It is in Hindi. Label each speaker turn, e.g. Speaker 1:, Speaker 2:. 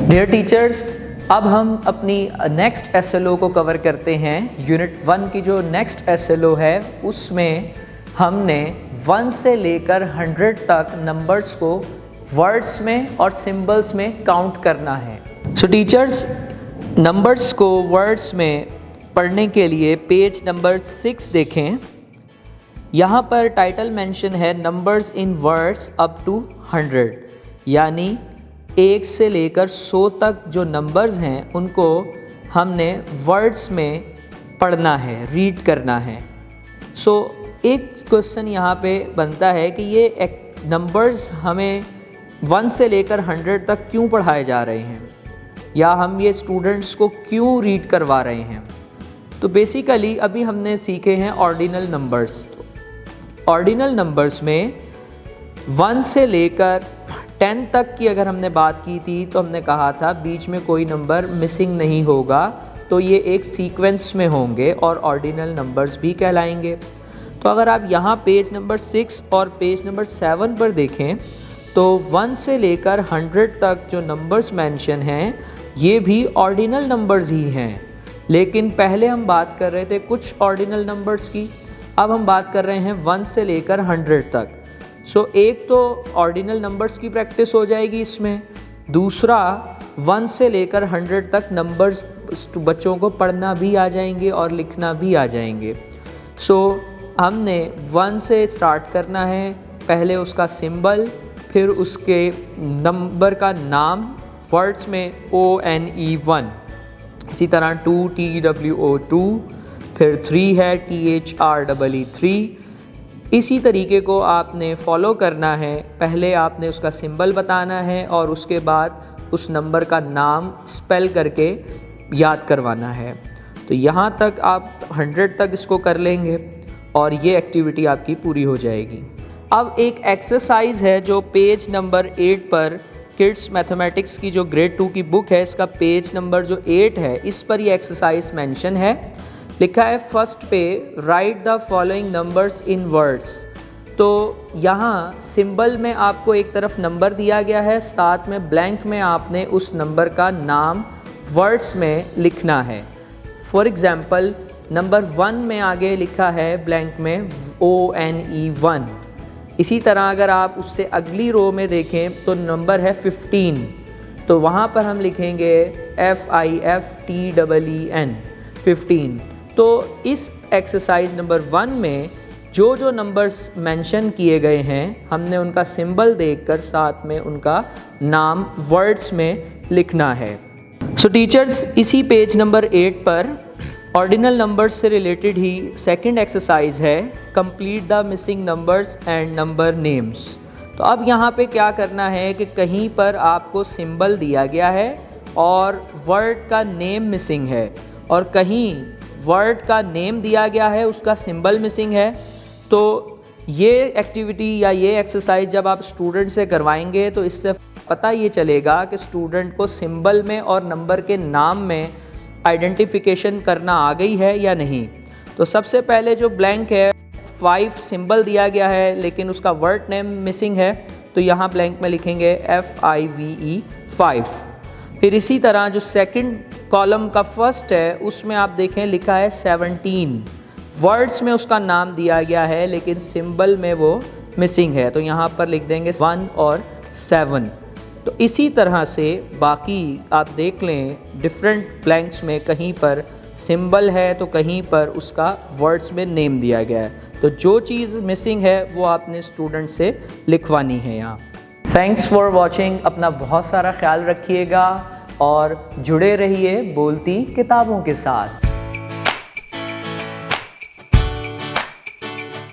Speaker 1: डियर टीचर्स, अब हम अपनी नेक्स्ट एसएलओ को कवर करते हैं। यूनिट 1 की जो नेक्स्ट एसएलओ है उसमें हमने 1 से लेकर 100 तक नंबर्स को वर्ड्स में और सिंबल्स में काउंट करना है। सो टीचर्स, नंबर्स को वर्ड्स में पढ़ने के लिए पेज नंबर 6 देखें। यहाँ पर टाइटल मेंशन है numbers in words up to 100, यानी 1 से लेकर 100 तक जो नंबर्स हैं उनको हमने वर्ड्स में पढ़ना है, रीड करना है। सो एक क्वेश्चन यहाँ पे बनता है कि ये नंबर्स हमें 1 से लेकर 100 तक क्यों पढ़ाए जा रहे हैं, या हम ये स्टूडेंट्स को क्यों रीड करवा रहे हैं। तो बेसिकली अभी हमने सीखे हैं ऑर्डिनल नंबर्स। ऑर्डिनल नंबर्स में 1 से लेकर 10 तक की अगर हमने बात की थी तो हमने कहा था बीच में कोई नंबर मिसिंग नहीं होगा, तो ये एक सीक्वेंस में होंगे और ऑर्डिनल नंबर्स भी कहलाएंगे। तो अगर आप यहाँ पेज नंबर 6 और पेज नंबर 7 पर देखें तो 1 से लेकर 100 तक जो नंबर्स मेंशन हैं ये भी ऑर्डिनल नंबर्स ही हैं। लेकिन पहले हम बात कर रहे थे कुछ ऑर्डिनल नंबर्स की, अब हम बात कर रहे हैं 1 से लेकर 100 तक। सो एक तो ऑर्डिनल नंबर्स की प्रैक्टिस हो जाएगी इसमें, दूसरा 1 से लेकर 100 तक नंबर्स बच्चों को पढ़ना भी आ जाएंगे और लिखना भी आ जाएंगे। सो हमने 1 से स्टार्ट करना है, पहले उसका सिंबल, फिर उसके नंबर का नाम वर्ड्स में ONE1, इसी तरह 2 TWO2, फिर 3 है THREE3। इसी तरीके को आपने फॉलो करना है। पहले आपने उसका सिंबल बताना है और उसके बाद उस नंबर का नाम स्पेल करके याद करवाना है। तो यहाँ तक आप 100 तक इसको कर लेंगे और ये एक्टिविटी आपकी पूरी हो जाएगी। अब एक एक्सरसाइज है जो पेज नंबर 8 पर किड्स मैथमेटिक्स की जो ग्रेड 2 की बुक है, इसका पेज नंबर जो 8 है इस पर ये एक्सरसाइज मेंशन है। लिखा है फर्स्ट पे right the following numbers in words. तो यहाँ सिंबल में आपको एक तरफ नंबर दिया गया है, साथ में ब्लैंक में आपने उस नंबर का नाम वर्ड्स में लिखना है। फॉर एग्ज़ाम्पल नंबर 1 में आगे लिखा है ब्लैंक में ONE1। इसी तरह अगर आप उससे अगली रो में देखें तो नंबर है 15, तो वहाँ पर हम लिखेंगे FIFTEEN 15। तो इस एक्सरसाइज नंबर 1 में जो नंबर्स मेंशन किए गए हैं हमने उनका सिंबल देखकर साथ में उनका नाम वर्ड्स में लिखना है। सो टीचर्स, इसी पेज नंबर 8 पर ऑर्डिनल नंबर्स से रिलेटेड ही सेकंड एक्सरसाइज है complete the missing numbers and number names. तो अब यहाँ पे क्या करना है कि कहीं पर आपको सिंबल दिया गया है और वर्ड का नेम मिसिंग है, और कहीं वर्ड का नेम दिया गया है उसका सिंबल मिसिंग है। तो ये एक्टिविटी या ये एक्सरसाइज जब आप स्टूडेंट से करवाएंगे तो इससे पता ये चलेगा कि स्टूडेंट को सिंबल में और नंबर के नाम में आइडेंटिफिकेशन करना आ गई है या नहीं। तो सबसे पहले जो ब्लैंक है 5 सिंबल दिया गया है लेकिन उसका वर्ड नेम मिसिंग है, तो यहाँ ब्लैंक में लिखेंगे FIVE 5। फिर इसी तरह जो सेकंड कॉलम का फर्स्ट है उसमें आप देखें लिखा है 17, वर्ड्स में उसका नाम दिया गया है लेकिन सिंबल में वो मिसिंग है, तो यहाँ पर लिख देंगे 1 और 7। तो इसी तरह से बाकी आप देख लें डिफरेंट ब्लैंक्स में कहीं पर सिंबल है तो कहीं पर उसका वर्ड्स में नेम दिया गया है। तो जो चीज़ मिसिंग है वो आपने स्टूडेंट से लिखवानी है यहाँ। Thanks for watching. अपना बहुत सारा ख्याल रखिएगा और जुड़े रहिए बोलती किताबों के साथ।